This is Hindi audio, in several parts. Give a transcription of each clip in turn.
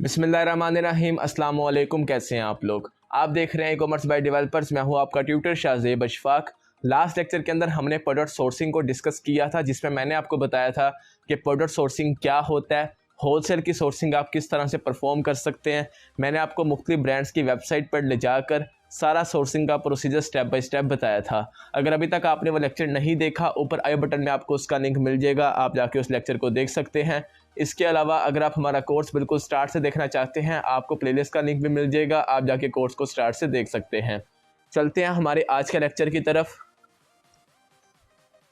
बिस्मिल्लाहिर्रहमानिर्रहीम। अस्सलाम वालेकुम। कैसे हैं आप लोग? आप देख रहे हैं कॉमर्स बाय डेवलपर्स। मैं हूं आपका tutor Shahzeb Ashfaq. Last lecture के अंदर हमने प्रोडक्ट सोर्सिंग को डिस्कस किया था, जिसमें मैंने आपको बताया था कि प्रोडक्ट सोर्सिंग क्या होता है, होलसेल की सोर्सिंग आप किस तरह से परफॉर्म कर सकते हैं। मैंने आपको मुख्तलिफ ब्रांड्स की वेबसाइट पर ले जाकर सारा सोर्सिंग का प्रोसीजर स्टेप बाय स्टेप बताया था। अगर अभी तक आपने वो लेक्चर नहीं देखा, ऊपर आई बटन में आपको उसका लिंक मिल जाएगा, आप जाके उस लेक्चर को देख सकते हैं। इसके अलावा अगर आप हमारा कोर्स बिल्कुल स्टार्ट से देखना चाहते हैं, आपको प्लेलिस्ट का लिंक भी मिल जाएगा, आप जाके कोर्स को स्टार्ट से देख सकते हैं। चलते हैं हमारे आज के लेक्चर की तरफ।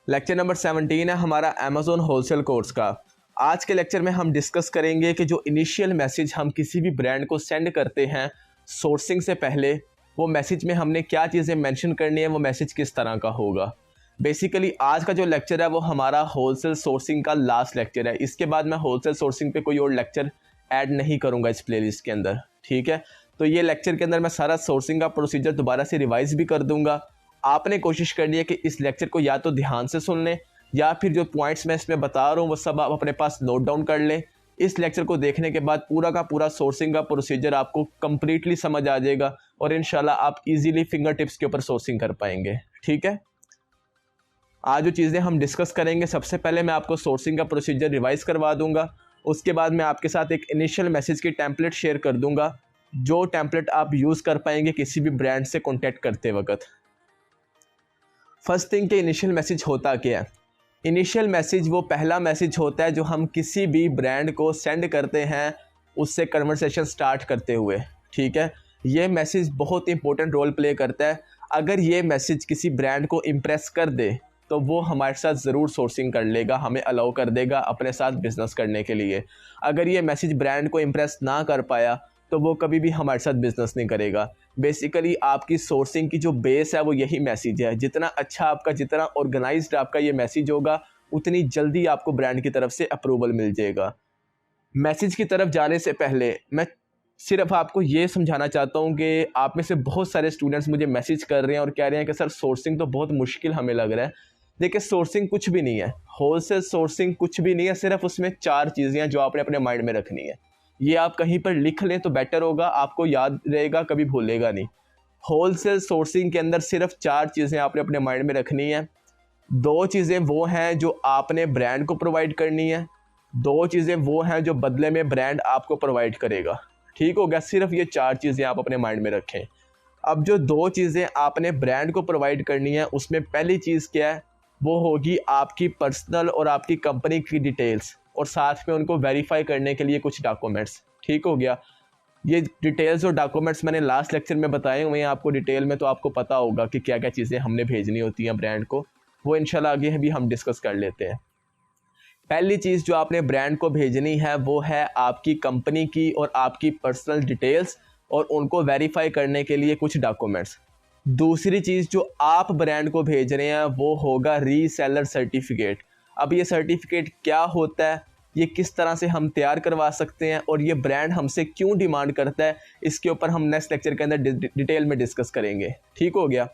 लेक्चर नंबर 17 है हमारा अमेज़न होलसेल कोर्स का। आज के लेक्चर में हम डिस्कस करेंगे कि जो इनिशियल मैसेज हम किसी भी ब्रांड को सेंड करते हैं सोर्सिंग से पहले, वो मैसेज में हमने क्या चीज़ें मेंशन करनी है, वो मैसेज किस तरह का होगा। बेसिकली आज का जो लेक्चर है वो हमारा होलसेल सोर्सिंग का लास्ट लेक्चर है। इसके बाद मैं होलसेल सोर्सिंग पे कोई और लेक्चर ऐड नहीं करूँगा इस प्लेलिस्ट के अंदर, ठीक है। तो ये लेक्चर के अंदर मैं सारा सोर्सिंग का प्रोसीजर दोबारा से रिवाइज भी कर दूंगा। आपने कोशिश करनी है कि इस लेक्चर को या तो ध्यान से सुन लें, या फिर जो पॉइंट्स मैं इसमें बता रहा हूँ वो सब आप अपने पास नोट डाउन कर लें। इस लेक्चर को देखने के बाद पूरा का पूरा सोर्सिंग का प्रोसीजर आपको कंप्लीटली समझ आ जाएगा और इंशाल्लाह आप इजीली फिंगर टिप्स के ऊपर सोर्सिंग कर पाएंगे, ठीक है। आज जो चीज़ें हम डिस्कस करेंगे, सबसे पहले मैं आपको सोर्सिंग का प्रोसीजर रिवाइज करवा दूंगा। उसके बाद मैं आपके साथ एक इनिशियल मैसेज की टेम्पलेट शेयर कर दूंगा, जो टेम्पलेट आप यूज़ कर पाएंगे किसी भी ब्रांड से कॉन्टैक्ट करते वक्त। फर्स्ट थिंग के इनिशियल मैसेज होता क्या है? इनिशियल मैसेज वो पहला मैसेज होता है जो हम किसी भी ब्रांड को सेंड करते हैं उससे कन्वर्सेशन स्टार्ट करते हुए, ठीक है। ये मैसेज बहुत इंपॉर्टेंट रोल प्ले करता है। अगर ये मैसेज किसी ब्रांड को इम्प्रेस कर दे तो वो हमारे साथ ज़रूर सोर्सिंग कर लेगा, हमें अलाउ कर देगा अपने साथ बिज़नेस करने के लिए। अगर ये मैसेज ब्रांड को इम्प्रेस ना कर पाया तो वो कभी भी हमारे साथ बिज़नेस नहीं करेगा। बेसिकली आपकी सोर्सिंग की जो बेस है वो यही मैसेज है। जितना अच्छा आपका, जितना ऑर्गेनाइज्ड आपका ये मैसेज होगा, उतनी जल्दी आपको ब्रांड की तरफ से अप्रूवल मिल जाएगा। मैसेज की तरफ जाने से पहले मैं सिर्फ आपको ये समझाना चाहता हूँ कि आप में से बहुत सारे स्टूडेंट्स मुझे मैसेज कर रहे हैं और कह रहे हैं कि सर सोर्सिंग तो बहुत मुश्किल हमें लग रहा है। देखिए, सोर्सिंग कुछ भी नहीं है, होलसेल सोर्सिंग कुछ भी नहीं है। सिर्फ उसमें 4 चीज़ें हैं जो आपने अपने माइंड में रखनी है। ये आप कहीं पर लिख लें तो बेटर होगा, आपको याद रहेगा, कभी भूलेगा नहीं। होलसेल सोर्सिंग के अंदर सिर्फ 4 चीज़ें आपने अपने माइंड में रखनी है। 2 चीज़ें वो हैं जो आपने ब्रांड को प्रोवाइड करनी है, 2 चीज़ें वो हैं जो बदले में ब्रांड आपको प्रोवाइड करेगा, ठीक हो गया। सिर्फ ये 4 चीज़ें आप अपने माइंड में रखें। अब जो 2 चीज़ें आपने ब्रांड को प्रोवाइड करनी है, उसमें पहली चीज़ क्या है? वो होगी आपकी पर्सनल और आपकी कंपनी की डिटेल्स, और साथ में उनको वेरीफाई करने के लिए कुछ डॉक्यूमेंट्स, ठीक हो गया। ये डिटेल्स और डॉक्यूमेंट्स मैंने लास्ट लेक्चर में बताए हुए हैं आपको डिटेल में, तो आपको पता होगा कि क्या क्या चीज़ें हमने भेजनी होती हैं ब्रांड को। वो इंशाल्लाह आगे भी हम डिस्कस कर लेते हैं। पहली चीज़ जो आपने ब्रांड को भेजनी है वो है आपकी कंपनी की और आपकी पर्सनल डिटेल्स, और उनको वेरीफाई करने के लिए कुछ डॉक्यूमेंट्स। दूसरी चीज़ जो आप ब्रांड को भेज रहे हैं वो होगा रीसेलर सर्टिफिकेट। अब ये सर्टिफिकेट क्या होता है, ये किस तरह से हम तैयार करवा सकते हैं, और ये ब्रांड हमसे क्यों डिमांड करता है, इसके ऊपर हम नेक्स्ट लेक्चर के अंदर डिटेल में डिस्कस करेंगे, ठीक हो गया।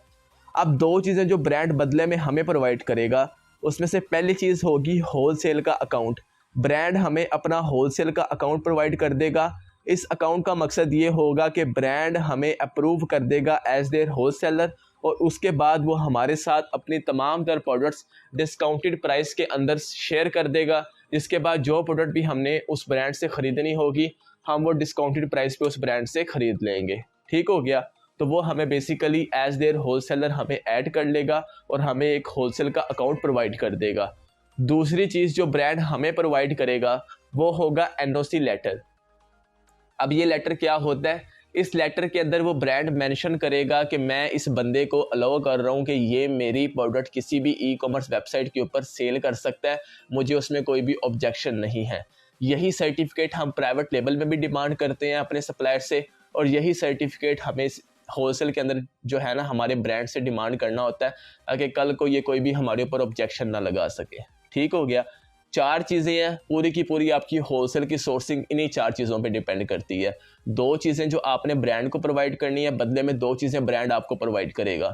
अब 2 चीज़ें जो ब्रांड बदले में हमें प्रोवाइड करेगा, उसमें से पहली चीज़ होगी होलसेल का अकाउंट। ब्रांड हमें अपना होलसेल का अकाउंट प्रोवाइड कर देगा। इस अकाउंट का मकसद ये होगा कि ब्रांड हमें अप्रूव कर देगा एज देयर होलसेलर, और उसके बाद वो हमारे साथ अपनी तमाम तर प्रोडक्ट्स डिस्काउंटेड प्राइस के अंदर शेयर कर देगा। जिसके बाद जो प्रोडक्ट भी हमने उस ब्रांड से ख़रीदनी होगी, हम वो डिस्काउंटेड प्राइस पे उस ब्रांड से ख़रीद लेंगे, ठीक हो गया। तो वो हमें बेसिकली एज देयर होलसेलर हमें ऐड कर लेगा और हमें एक होलसेल का अकाउंट प्रोवाइड कर देगा। दूसरी चीज़ जो ब्रांड हमें प्रोवाइड करेगा वो होगा एनओसी लेटर। अब ये लेटर क्या होता है? इस लेटर के अंदर वो ब्रांड मेंशन करेगा कि मैं इस बंदे को अलाउ कर रहा हूँ कि ये मेरी प्रोडक्ट किसी भी ई कॉमर्स वेबसाइट के ऊपर सेल कर सकता है, मुझे उसमें कोई भी ऑब्जेक्शन नहीं है। यही सर्टिफिकेट हम प्राइवेट लेबल में भी डिमांड करते हैं अपने सप्लायर से, और यही सर्टिफिकेट हमें होलसेल के अंदर जो है ना हमारे ब्रांड से डिमांड करना होता है, ताकि कल को ये कोई भी हमारे ऊपर ऑब्जेक्शन ना लगा सके, ठीक हो गया। 4 चीज़ें हैं, पूरी की पूरी आपकी होलसेल की सोर्सिंग इन्हीं 4 चीज़ों पे डिपेंड करती है। 2 चीज़ें जो आपने ब्रांड को प्रोवाइड करनी है, बदले में 2 चीज़ें ब्रांड आपको प्रोवाइड करेगा।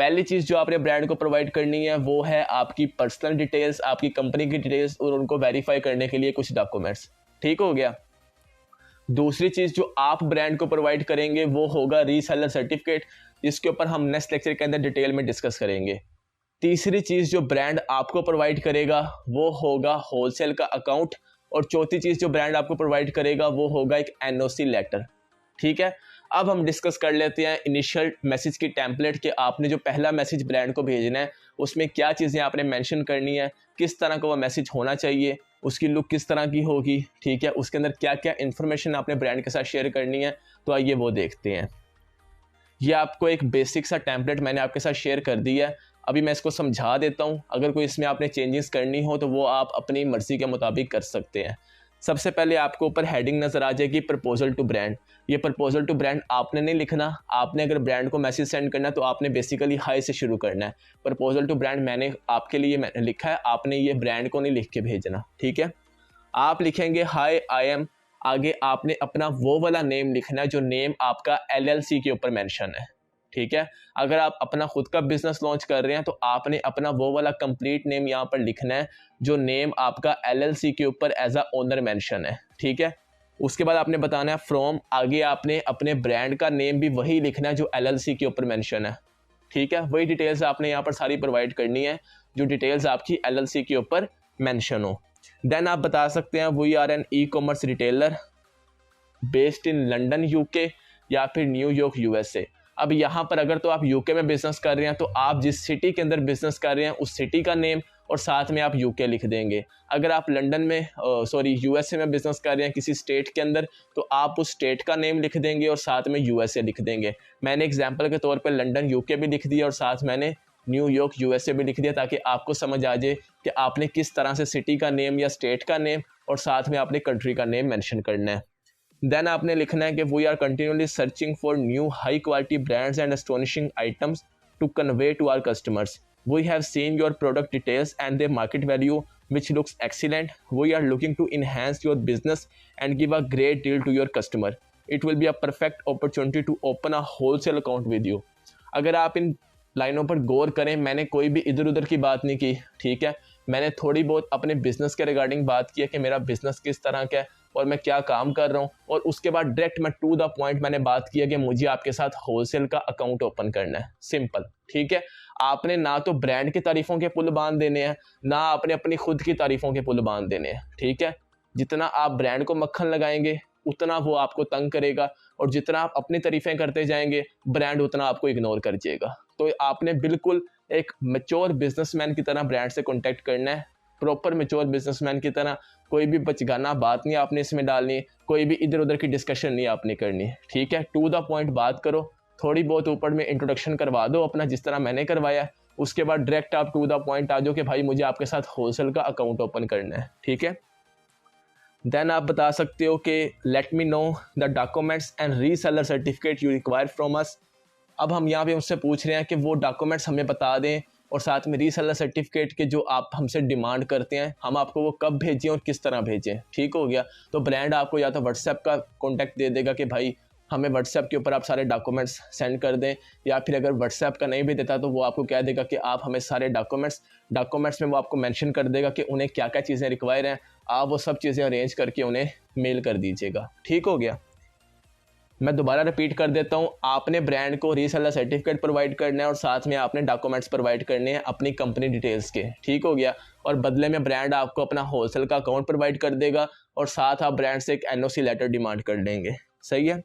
पहली चीज़ जो आपने ब्रांड को प्रोवाइड करनी है वो है आपकी पर्सनल डिटेल्स, आपकी कंपनी की डिटेल्स, और उनको वेरीफाई करने के लिए कुछ डॉक्यूमेंट्स, ठीक हो गया। दूसरी चीज़ जो आप ब्रांड को प्रोवाइड करेंगे वो होगा रीसेलर सर्टिफिकेट, जिसके ऊपर हम नेक्स्ट लेक्चर के अंदर डिटेल में डिस्कस करेंगे। तीसरी चीज़ जो ब्रांड आपको प्रोवाइड करेगा वो होगा होलसेल का अकाउंट, और चौथी चीज़ जो ब्रांड आपको प्रोवाइड करेगा वो होगा एक एनओसी लेटर। ठीक है, अब हम डिस्कस कर लेते हैं इनिशियल मैसेज की टेम्पलेट के आपने जो पहला मैसेज ब्रांड को भेजना है उसमें क्या चीज़ें आपने मेंशन करनी है, किस तरह का वो मैसेज होना चाहिए, उसकी लुक किस तरह की होगी, ठीक है, उसके अंदर क्या क्या इन्फॉर्मेशन आपने ब्रांड के साथ शेयर करनी है। तो आइए वो देखते हैं। ये आपको एक बेसिक सा टेम्पलेट मैंने आपके साथ शेयर कर दिया है। अभी मैं इसको समझा देता हूँ, अगर कोई इसमें आपने चेंजेस करनी हो तो वो आप अपनी मर्ज़ी के मुताबिक कर सकते हैं। सबसे पहले आपको ऊपर हेडिंग नज़र आ जाएगी प्रपोजल टू ब्रांड। ये प्रपोजल टू ब्रांड आपने नहीं लिखना, आपने अगर ब्रांड को मैसेज सेंड करना है तो आपने बेसिकली हाई से शुरू करना है। प्रपोजल टू ब्रांड मैंने आपके लिए मैंने लिखा है, आपने ये ब्रांड को नहीं लिख के भेजना। ठीक है, आप लिखेंगे हाई आई एम, आगे आपने अपना वो वाला नेम लिखना है जो नेम आपका LLC के ऊपर मेंशन है। ठीक है, अगर आप अपना खुद का बिजनेस लॉन्च कर रहे हैं तो आपने अपना वो वाला कंप्लीट नेम यहाँ पर लिखना है जो नेम आपका LLC के ऊपर एज अ ओनर मेंशन है। ठीक है, उसके बाद आपने बताना है फ्रॉम, आगे आपने अपने ब्रांड का नेम भी वही लिखना है जो LLC के ऊपर मेंशन है। ठीक है, वही डिटेल्स आपने यहाँ पर सारी प्रोवाइड करनी है जो डिटेल्स आपकी LLC के ऊपर मेंशन हो। देन आप बता सकते हैं we are an e-commerce retailer based in London UK या फिर न्यूयॉर्क USA। अब यहाँ पर अगर तो आप UK में बिजनेस कर रहे हैं तो आप जिस सिटी के अंदर बिजनेस कर रहे हैं उस सिटी का नेम और साथ में आप UK लिख देंगे। अगर आप लंदन में USA में बिजनेस कर रहे हैं किसी स्टेट के अंदर तो आप उस स्टेट का नेम लिख देंगे और साथ में USA लिख देंगे। मैंने एग्जांपल के तौर पर लंदन UK भी लिख दिया और साथ मैंने न्यूयॉर्क USA भी लिख दिया ताकि आपको समझ आ जाए कि आपने किस तरह से सिटी का नेम या स्टेट का नेम और साथ में आपने कंट्री का नेम मेंशन करना है। देन आपने लिखना है कि we are continuously searching for new high quality brands and astonishing items to convey to our customers. We have seen your product details and their market value which looks excellent. We are looking to enhance your business and give a great deal to your customer. It will be a perfect opportunity to open a wholesale account with you. अगर आप इन लाइनों पर गौर करें, मैंने कोई भी इधर उधर की बात नहीं की। ठीक है, मैंने थोड़ी बहुत अपने बिजनेस के रिगार्डिंग बात की है कि मेरा बिजनेस किस तरह का है और मैं क्या काम कर रहा हूँ, और उसके बाद डायरेक्ट मैं टू द पॉइंट मैंने बात किया कि मुझे आपके साथ होलसेल का अकाउंट ओपन करना है। सिंपल। ठीक है, आपने ना तो ब्रांड की तारीफों के पुल बांध देने हैं, ना आपने अपनी खुद की तारीफों के पुल बांध देने हैं। ठीक है, जितना आप ब्रांड को मक्खन लगाएंगे उतना वो आपको तंग करेगा, और जितना आप अपनी तारीफें करते जाएंगे ब्रांड उतना आपको इग्नोर कर जाएगा। तो आपने बिल्कुल एक मैच्योर बिजनेसमैन की तरह ब्रांड से कॉन्टैक्ट करना है, प्रॉपर मैच्योर बिजनेसमैन की तरह। कोई भी बचगाना बात नहीं आपने इसमें डालनी, कोई भी इधर उधर की डिस्कशन नहीं आपने करनी। ठीक है, टू द पॉइंट बात करो, थोड़ी बहुत ऊपर में इंट्रोडक्शन करवा दो अपना जिस तरह मैंने करवाया, उसके बाद डायरेक्ट आप टू द पॉइंट आ जाओ कि भाई मुझे आपके साथ होलसेल का अकाउंट ओपन करना है। ठीक है, देन आप बता सकते हो कि let me know the documents and reseller certificate you require from us. अब हम यहाँ पे उससे पूछ रहे हैं कि वो डॉक्यूमेंट्स हमें बता दें और साथ में रीसेलर सर्टिफिकेट के जो आप हमसे डिमांड करते हैं हम आपको वो कब भेजें और किस तरह भेजें। ठीक हो गया, तो ब्रांड आपको या तो व्हाट्सएप का कॉन्टैक्ट दे देगा कि भाई हमें व्हाट्सएप के ऊपर आप सारे डॉक्यूमेंट्स सेंड कर दें, या फिर अगर व्हाट्सएप का नहीं भी देता तो वो आपको कह देगा कि आप हमें सारे डॉक्यूमेंट्स में वो आपको मेंशन कर देगा कि उन्हें क्या क्या चीज़ें रिक्वायर हैं, आप वो सब चीज़ें अरेंज करके उन्हें मेल कर दीजिएगा। ठीक हो गया, मैं दोबारा रिपीट कर देता हूँ, आपने ब्रांड को रीसेलर सर्टिफिकेट प्रोवाइड करना है और साथ में आपने डॉक्यूमेंट्स प्रोवाइड करने हैं अपनी कंपनी डिटेल्स के। ठीक हो गया, और बदले में ब्रांड आपको अपना होलसेल का अकाउंट प्रोवाइड कर देगा और साथ आप ब्रांड से एक NOC लेटर डिमांड कर लेंगे। सही है,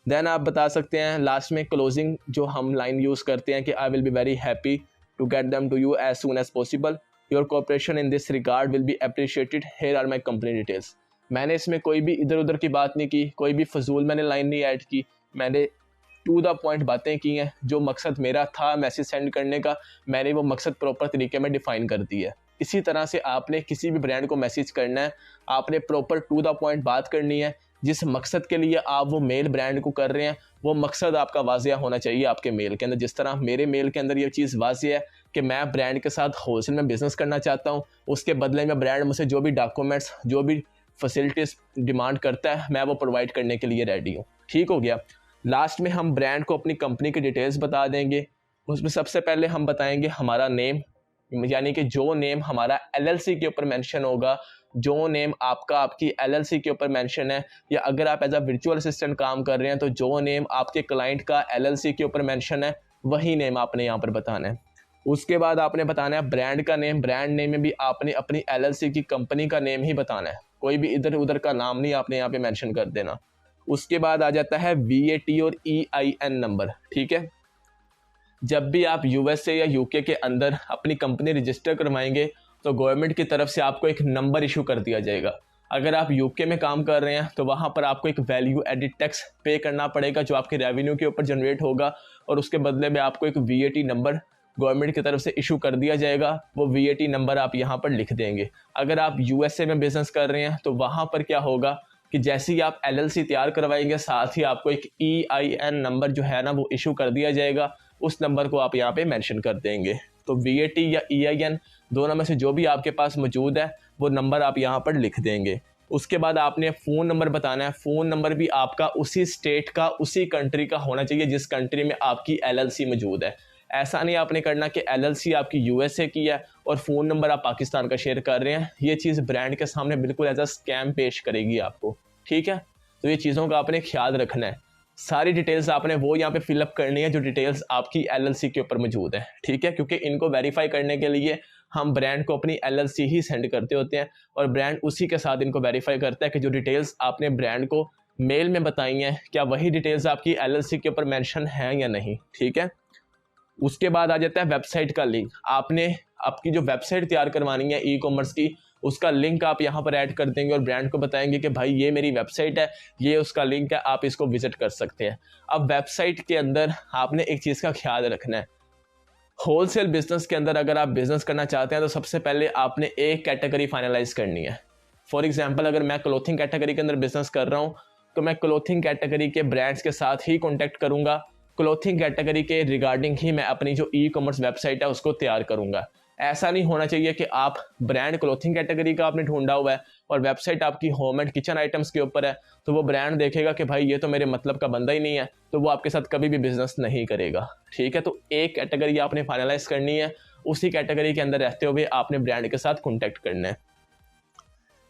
देन आप बता सकते हैं लास्ट में क्लोजिंग जो हम लाइन यूज़ करते हैं कि I will be very happy to get them to you as soon as possible, your cooperation in this regard will be appreciated, here are my company details. मैंने इसमें कोई भी इधर उधर की बात नहीं की, कोई भी फजूल मैंने लाइन नहीं ऐड की, मैंने टू द पॉइंट बातें की हैं। जो मकसद मेरा था मैसेज सेंड करने का, मैंने वो मकसद प्रॉपर तरीके में डिफाइन कर दी है। इसी तरह से आपने किसी भी ब्रांड को मैसेज करना है, आपने प्रॉपर टू द पॉइंट बात करनी है। जिस मकसद के लिए आप वो मेल ब्रांड को कर रहे हैं वो मकसद आपका वाज़िया होना चाहिए आपके मेल के अंदर। जिस तरह मेरे मेल के अंदर ये चीज़ वाज़िया है कि मैं ब्रांड के साथ होलसेल में बिज़नेस करना चाहता हूँ, उसके बदले में ब्रांड मुझसे जो भी डॉक्यूमेंट्स जो भी फैसिलिटीज़ डिमांड करता है मैं वो प्रोवाइड करने के लिए रेडी हूँ। ठीक हो गया, लास्ट में हम ब्रांड को अपनी कंपनी की डिटेल्स बता देंगे। उसमें सबसे पहले हम बताएंगे हमारा नेम, यानी कि जो नेम हमारा LLC के ऊपर मेंशन होगा जो नेम आपका आपकी LLC के ऊपर मेंशन है, या अगर आप एज अ वर्चुअल असिस्टेंट काम कर रहे हैं तो जो नेम आपके क्लाइंट का LLC के ऊपर मेंशन है वही नेम आपने यहाँ पर बताना है। उसके बाद आपने बताना है ब्रांड का नेम। ब्रांड नेम में भी आपने अपनी LLC की कंपनी का नेम ही बताना है, कोई भी इधर उधर का नाम नहीं आपने यहाँ पे मेंशन कर देना। उसके बाद आ जाता है VAT और EIN नंबर। ठीक है, जब भी आप USA या UK के अंदर अपनी कंपनी रजिस्टर करवाएंगे तो गवर्नमेंट की तरफ से आपको एक नंबर इशू कर दिया जाएगा। अगर आप UK में काम कर रहे हैं तो वहाँ पर आपको एक वैल्यू एडिड टैक्स पे करना पड़ेगा जो आपके रेवेन्यू के ऊपर जनरेट होगा, और उसके बदले में आपको एक VAT नंबर गवर्नमेंट की तरफ से इशू कर दिया जाएगा। वो VAT नंबर आप यहाँ पर लिख देंगे। अगर आप USA में बिजनेस कर रहे हैं तो वहाँ पर क्या होगा कि जैसे ही आप LLC तैयार करवाएंगे साथ ही आपको एक EIN नंबर जो है ना वो इशू कर दिया जाएगा, उस नंबर को आप यहाँ पे मेंशन कर देंगे। तो VAT या EIN दोनों में से जो भी आपके पास मौजूद है वो नंबर आप यहाँ पर लिख देंगे। उसके बाद आपने फ़ोन नंबर बताना है। फ़ोन नंबर भी आपका उसी स्टेट का उसी कंट्री का होना चाहिए जिस कंट्री में आपकी LLC मौजूद है। ऐसा नहीं आपने करना कि LLC आपकी USA की है और फ़ोन नंबर आप पाकिस्तान का शेयर कर रहे हैं। ये चीज़ ब्रांड के सामने बिल्कुल एज अ स्कैम पेश करेगी आपको। ठीक है, तो ये चीज़ों का आपने ख्याल रखना है। सारी डिटेल्स आपने वो यहाँ पे फिलअप करनी है जो डिटेल्स आपकी LLC के ऊपर मौजूद है। ठीक है, क्योंकि इनको वेरीफाई करने के लिए हम ब्रांड को अपनी LLC ही सेंड करते होते हैं और ब्रांड उसी के साथ इनको वेरीफाई करता है कि जो डिटेल्स आपने ब्रांड को मेल में बताई हैं क्या वही डिटेल्स आपकी LLC के ऊपर मेंशन हैं या नहीं। ठीक है, उसके बाद आ जाता है वेबसाइट का लिंक। आपने आपकी जो वेबसाइट तैयार करवानी है ई-कॉमर्स की, उसका लिंक आप यहाँ पर ऐड कर देंगे और ब्रांड को बताएंगे कि भाई ये मेरी वेबसाइट है, ये उसका लिंक है, आप इसको विजिट कर सकते हैं। अब वेबसाइट के अंदर आपने एक चीज़ का ख्याल रखना है। होलसेल बिजनेस के अंदर अगर आप बिजनेस करना चाहते हैं तो सबसे पहले आपने एक कैटेगरी फाइनलाइज करनी है। फॉर एग्जाम्पल, अगर मैं क्लोथिंग कैटेगरी के अंदर बिजनेस कर रहा हूँ तो मैं क्लोथिंग कैटेगरी के ब्रांड्स के साथ ही कॉन्टैक्ट करूँगा, क्लोथिंग कैटेगरी के रिगार्डिंग ही मैं अपनी जो ई-कॉमर्स वेबसाइट है उसको तैयार करूँगा। ऐसा नहीं होना चाहिए कि आप ब्रांड क्लोथिंग कैटेगरी का आपने ढूंढा हुआ है और वेबसाइट आपकी होम एंड किचन आइटम्स के ऊपर है, तो वो ब्रांड देखेगा कि भाई ये तो मेरे मतलब का बंदा ही नहीं है, तो वो आपके साथ कभी भी बिजनेस नहीं करेगा। ठीक है, तो एक कैटेगरी आपने फाइनलाइज करनी है, उसी कैटेगरी के अंदर रहते हुए आपने ब्रांड के साथ कॉन्टैक्ट करना है।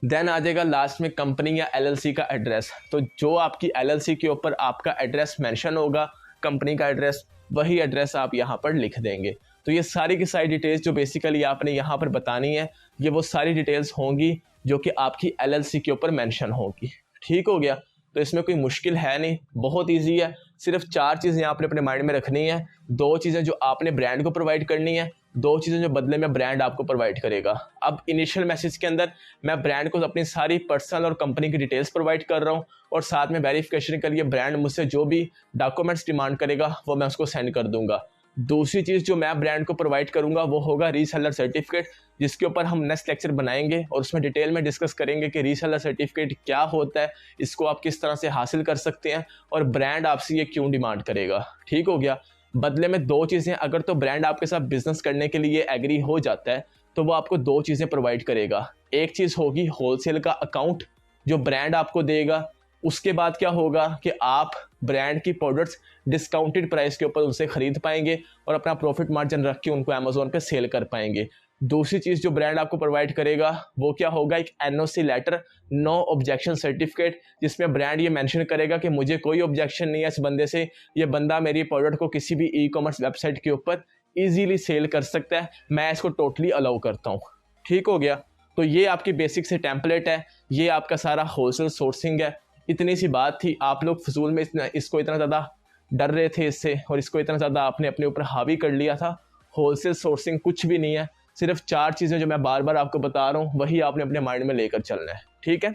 देन आ जाएगा लास्ट में कंपनी या LLC का एड्रेस। तो जो आपकी LLC के ऊपर आपका एड्रेस मेंशन होगा, कंपनी का एड्रेस, वही एड्रेस आप यहाँ पर लिख देंगे। तो ये सारी की सारी डिटेल्स जो बेसिकली आपने यहाँ पर बतानी है, ये वो सारी डिटेल्स होंगी जो कि आपकी LLC के ऊपर मेंशन होगी। ठीक हो गया, तो इसमें कोई मुश्किल है नहीं, बहुत इजी है। सिर्फ 4 चीज़ें आपने अपने माइंड में रखनी है। 2 चीज़ें जो आपने ब्रांड को प्रोवाइड करनी है, 2 चीज़ें जो बदले में ब्रांड आपको प्रोवाइड करेगा। अब इनिशियल मैसेज के अंदर मैं ब्रांड को अपनी सारी पर्सनल और कंपनी की डिटेल्स प्रोवाइड कर रहा हूँ और साथ में वेरिफिकेशन के लिए ब्रांड मुझसे जो भी डॉक्यूमेंट्स डिमांड करेगा वो मैं उसको सेंड कर दूंगा। दूसरी चीज़ जो मैं ब्रांड को प्रोवाइड करूंगा वो होगा रीसेलर सर्टिफिकेट, जिसके ऊपर हम नेक्स्ट लेक्चर बनाएंगे और उसमें डिटेल में डिस्कस करेंगे कि रीसेलर सर्टिफिकेट क्या होता है, इसको आप किस तरह से हासिल कर सकते हैं और ब्रांड आपसे ये क्यों डिमांड करेगा। ठीक हो गया, बदले में 2 चीज़ें, अगर तो ब्रांड आपके साथ बिजनेस करने के लिए एग्री हो जाता है तो वो आपको 2 चीज़ें प्रोवाइड करेगा। एक चीज़ होगी होलसेल का अकाउंट जो ब्रांड आपको देगा। उसके बाद क्या होगा कि आप ब्रांड की प्रोडक्ट्स डिस्काउंटेड प्राइस के ऊपर उनसे खरीद पाएंगे और अपना प्रॉफिट मार्जिन रख के उनको अमेजोन पे सेल कर पाएंगे। दूसरी चीज़ जो ब्रांड आपको प्रोवाइड करेगा वो क्या होगा, एक NOC letter, no objection certificate, जिसमें ब्रांड ये मेंशन करेगा कि मुझे कोई ऑब्जेक्शन नहीं है इस बंदे से, ये बंदा मेरी प्रोडक्ट को किसी भी ई-कॉमर्स वेबसाइट के ऊपर ईजीली सेल कर सकता है, मैं इसको टोटली अलाउ करता हूँ। ठीक हो गया, तो ये आपकी बेसिक से टेम्पलेट है, ये आपका सारा होलसेल सोर्सिंग है। इतनी सी बात थी, आप लोग फजूल में इसको इतना ज़्यादा डर रहे थे इससे और इसको इतना ज़्यादा आपने अपने ऊपर हावी कर लिया था। होलसेल सोर्सिंग कुछ भी नहीं है, सिर्फ 4 चीज़ें जो मैं बार बार आपको बता रहा हूँ वही आपने अपने माइंड में लेकर चलना है। ठीक है,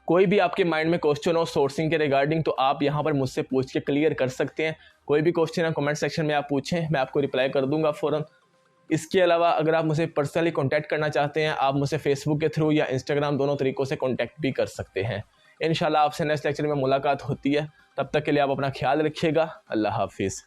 कोई भी आपके माइंड में क्वेश्चन हो सोर्सिंग के रिगार्डिंग तो आप यहाँ पर मुझसे पूछ के क्लियर कर सकते हैं। कोई भी क्वेश्चन है कमेंट सेक्शन में आप पूछें, मैं आपको रिप्लाई कर दूंगा फ़ौरन। इसके अलावा अगर आप मुझे पर्सनली कॉन्टैक्ट करना चाहते हैं, आप मुझसे फेसबुक के थ्रू या इंस्टाग्राम दोनों तरीक़ों से कॉन्टैक्ट भी कर सकते हैं। इंशाल्लाह आपसे नेक्स्ट लेक्चर में मुलाकात होती है, तब तक के लिए आप अपना ख्याल रखिएगा। अल्लाह हाफिज़।